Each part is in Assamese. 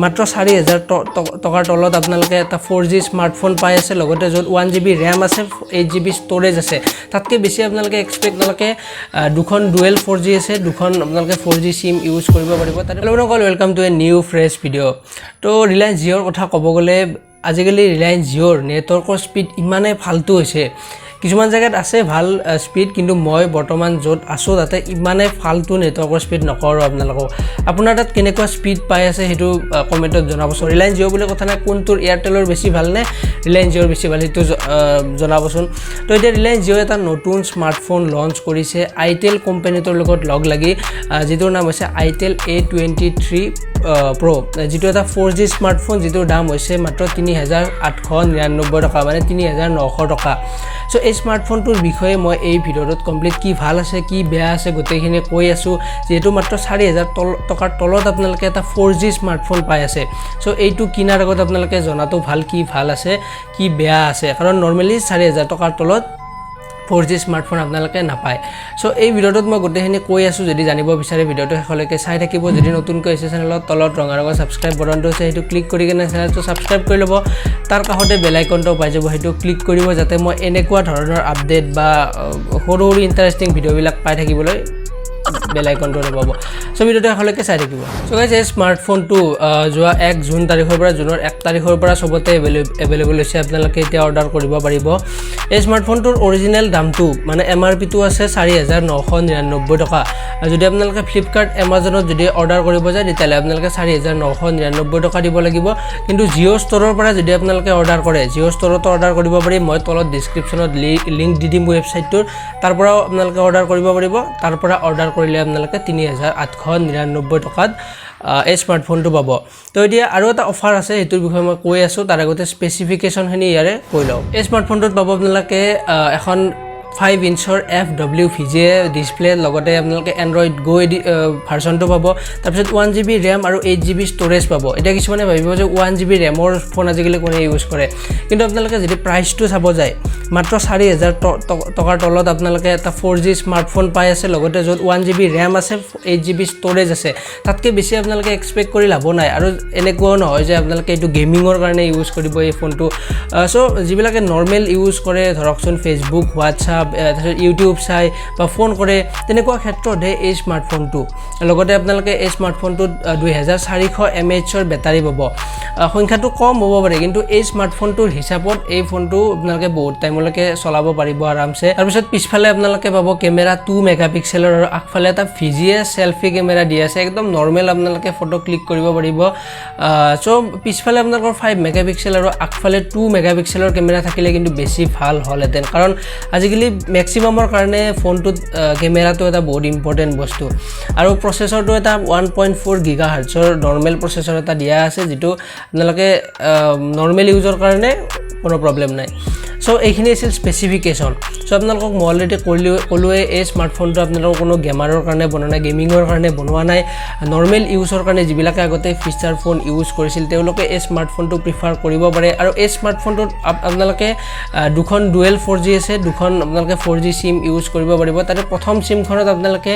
মাত্ৰ 4000 টকাৰ তলত আপোনালোকে এটা 4G স্মাৰ্টফোন পাই আছে লগতে য'ত 1GB RAM আছে 8GB ষ্ট'ৰেজ আছে তাতকৈ বেছি আপোনালোকে এক্সপেক্ট নালাগে দুখন ডুৱেল 4G আছে দুখন আপোনালোকে 4G সিম ইউজ কৰিব পাৰিব তাতে welcome to a new fresh video' তো ৰিলায়েন্স জিঅ'ৰ কথা ক'ব গ'লে আজিকালি ৰিলায়েন্স জিঅ'ৰ নেটৱৰ্কৰ স্পীড ইমানেই ফাল্টু হৈছে কিছুমান জায়গাত আছে ভাল স্পীড কিন্তু মই বৰ্তমান য'ত আছো তাতে ইমানে ফাল্টু নেটৱৰ্কৰ স্পীড নকৰো আপোনালোকক আপোনাৰ তাত কেনেকুৱা স্পীড পাই আছে হেতু কমেন্টত জনাবচোন ৰিলায়েন্স জিঅ' বুলি কথা নাই কোনটোৰ এয়াৰটেলৰ বেছি ভাল নে ৰিলায়েন্স জিঅ'ৰ বেছি ভাল হেতু জনাবচোন তো এতিয়া ৰিলায়েন্স জিঅ' এটা নতুন স্মাৰ্টফোন লঞ্চ কৰিছে আইটেল কোম্পানীটোৰ লগত লগ লাগি যিটোৰ নাম হৈছে আইটেল A23 Pro যেটো এটা 4G স্মাৰ্টফোন যেটোৰ দাম হৈছে মাত্ৰ 3899 টকা মানে 3900 টকা সো এই স্মাৰ্টফোনটোৰ বিষয়ে মই এই ভিডিঅ'ত কমপ্লিট কি ভাল আছে কি বেয়া আছে গোটেইখিনি কৈ আছো যেটো মাত্ৰ 4000 টকাৰ তলত আপোনালোকে এটা 4G স্মাৰ্টফোন পাই আছে সো এইটো কিনাৰ আগত আপোনালোকে জনাটো ভাল কি ভাল আছে কি বেয়া আছে কাৰণ নৰমালি 4000 টকাৰ তলত 4G স্মাৰ্টফোন আপোনালোকে নাপায় সো এই ভিডিঅ'টোত মই গোটেইখিনি কৈ আছো যদি জানিব বিচাৰে ভিডিঅ'টো শেষলৈকে চাই থাকিব যদি নতুনকৈ আছে চেনেলত তলত ৰঙা ৰঙৰ সাবস্ক্ৰাইব বাটনটো আছে হেতু ক্লিক কৰি কিনে চেনেলটো সাবস্ক্ৰাইব কৰি ল'ব তাৰ কাষতে বেল আইকনটো পাই যাব হেতু ক্লিক কৰিব যাতে মই এনেকুৱা ধৰণৰ আপডেট বা সৰু ইন্টাৰেষ্টিং ভিডিঅ'বিলাক পাই থাকিবলৈ বেল আইকনটো দবাব সো ভিডিঅ'টো শেষলৈকে চাই থাকিব সো গাইজ এই স্মাৰ্টফোনটো যোৱা 1 জুন তাৰিখৰ পৰা জুনৰ 1 তাৰিখৰ পৰা সবতে এভেইলেবল হৈছে আপোনালোকে এতিয়া অৰ্ডাৰ কৰিব পাৰিব এই স্মাৰ্টফোনটোৰ অৰিজিনেল দামটো মানে MRP টো আছে 4999 টকা যদি আপোনালোকে ফ্লিপকাৰ্ট এমাজনত যদি অৰ্ডাৰ কৰিব যায় তেতিয়ালে আপোনালোকে 4999 টকা দিব লাগিব কিন্তু জিঅ' ষ্টৰৰ পৰা যদি আপোনালোকে অৰ্ডাৰ কৰে জিঅ' ষ্টৰতো অৰ্ডাৰ কৰিব পাৰি মই তলত ডেসক্ৰিপচনত লিংক দি দিম ৱেবছাইটটোৰ তাৰ পৰা আপোনালোকে অৰ্ডাৰ কৰিব পাৰিব তাৰ পৰা অৰ্ডাৰ কৰিলে আপোনালোকে 3899 টকাত এই স্মাৰ্টফোনটো পাব তো এতিয়া আৰু এটা অফাৰ আছে এটোৰ বিষয়ে মই কৈ আছো তাৰ আগতে স্পেসিফিকেশন খিনি ইয়াৰে কৈ লও এই স্মাৰ্টফোনটোত পাব আপোনালোকে এখন 5 ইঞ্চৰ FWVGA ডিসপ্লে লগতে আপোনালোকে Android Go ভাৰ্সনটো পাব তাৰপিছত 1GB RAM আৰু 8GB ষ্টৰেজ পাব এটা কিছুমানে ভাবিব যে 1GB RAM ৰ ফোন আজিকালি কোনে ইউজ কৰে কিন্তু আপোনালোকে যদি প্ৰাইসটো চাব যায় মাত্ৰ 4000 টকাৰ তলত আপোনালোকে এটা 4G স্মাৰ্টফোন পাই আছে লগতে য'ত 1GB RAM আছে 8GB ষ্টৰেজ আছে তাতকৈ বেছি আপোনালোকে এক্সপেক্ট কৰি লাভ নাই আৰু এনেকুৱা নহয় যে আপোনালোকে এটো গেমিংৰ কাৰণে ইউজ কৰিব এই ফোনটো সো যিবিলাকে নৰমাল ইউজ কৰে ধৰকচোন Facebook WhatsApp ইউটিউব চাই বা ফোন কৰে তেনেকুৱা ক্ষেত্ৰত এই স্মাৰ্টফোনটো লগতে আপোনালোকে এই স্মাৰ্টফোনটোত 2400 mAh ৰ বেটাৰী পাব সংখ্যাটো কম হ'ব পাৰে কিন্তু এই স্মাৰ্টফোনটোৰ হিচাপত এই ফোনটো আপোনালোকে বহুত টাইমলৈকে চলাব পাৰিব আৰামছে তাৰপিছত পিছফালে আপোনালোকে পাব কেমেৰা 2 মেগাপিক্সেলৰ আৰু আগফালে এটা VGA সেলফি কেমেৰা দি আছে একদম নৰমাল আপোনালোকে ফটো ক্লিক কৰিব পাৰিব সো পিছফালে আপোনালোকৰ 5 মেগাপিক্সেল আৰু আগফালে 2 মেগাপিক্সেলৰ কেমেৰা থাকিলে কিন্তু বেছি ভাল হলহেতেন কাৰণ আজিকালি ম্যাক্সিমামৰ কাৰণে ফোনটোত কেমেৰাটো এটা বহুত ইম্পৰ্টেন্ট বস্তু আৰু প্ৰসেসৰটো এটা 1.4 GHz নৰমাল প্ৰসেসৰ এটা দিয়া আছে যেটো আপোনালোকে নৰমাল ইউজৰ কাৰণে কোনো প্ৰবলেম নাই সো এইখিনি আছিল স্পেসিফিকেশন সো আপোনালোকক মই অলৰেডি কলোৱে এই স্মাৰ্টফোনটো আপোনালোকৰ কোনো গেমাৰৰ কাৰণে বনোৱা নাই গেমিংৰ কাৰণে বনোৱা নাই নৰমাল ইউজৰ কাৰণে যিবিলাকে আগতে ফিচাৰ ফোন ইউজ কৰিছিল তেওঁলোকে এই স্মাৰ্টফোনটো প্ৰিফাৰ কৰিব পাৰে আৰু এই স্মাৰ্টফোনটোত আপোনালোকে দুখন ডুৱেল 4G আছে দুখন আপোনালোকে 4G সিম ইউজ কৰিব পাৰিব তাতে প্ৰথম সিমখনত আপোনালোকে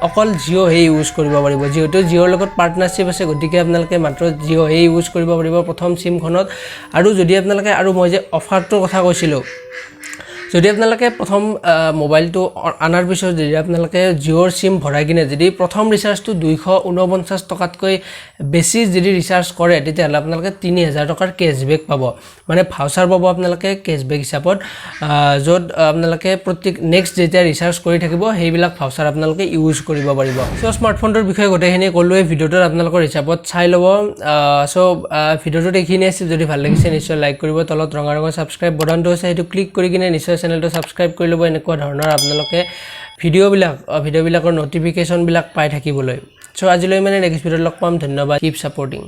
অকল জিঅ' হে ইউজ কৰিব পাৰিব যেহেতু জিঅ'ৰ লগত পাৰ্টনাৰশ্বিপ আছে গতিকে আপোনালোকে মাত্ৰ জিঅ' হে ইউজ কৰিব পাৰিব প্ৰথম সিমখনত আৰু যদি আপোনালোকে আৰু মই যে অফাৰটোৰ কথা কৈছিলো যদি আপোনালোকে প্ৰথম মোবাইলটো আনাৰ পিছত যদি আপোনালোকে জিঅ'ৰ সিম ভৰাই কিনে যদি প্ৰথম ৰিচাৰ্জটো 249 টকাতকৈ বেছি যদি ৰিচাৰ্জ কৰে তেতিয়াহ'লে আপোনালোকে 3000 টকাৰ কেশবেক পাব মানে ভাউচাৰ পাব আপোনালোকে কেশবেক হিচাপত য'ত আপোনালোকে প্ৰত্যেক নেক্সট যেতিয়া ৰিচাৰ্জ কৰি থাকিব সেইবিলাক ভাউচাৰ আপোনালোকে ইউজ কৰিব পাৰিব সো স্মাৰ্টফোনটোৰ বিষয়ে গোটেইখিনি ক'লোৱে ভিডিঅ'টোত আপোনালোকৰ হিচাপত চাই ল'ব সো ভিডিঅ'টো দেখিনে আছে যদি ভাল লাগিছে নিশ্চয় লাইক কৰিব তলত ৰঙা ৰঙৰ সাবস্ক্ৰাইব বাটনটো আছে হেতু ক্লিক কৰি কিনে নিশ্চয় চেনেলটো সাবস্ক্ৰাইব কৰি ল'ব এনেকুৱা ধৰণৰ আপোনালোকে ভিডিঅ'বিলাকৰ নটিফিকেশন বিলাক পাই থাকিবলৈ সো আজিলৈ মানে নেক্সট ভিডিঅ'ত লগ পাম ধন্যবাদ কিপ সাপোৰ্টিং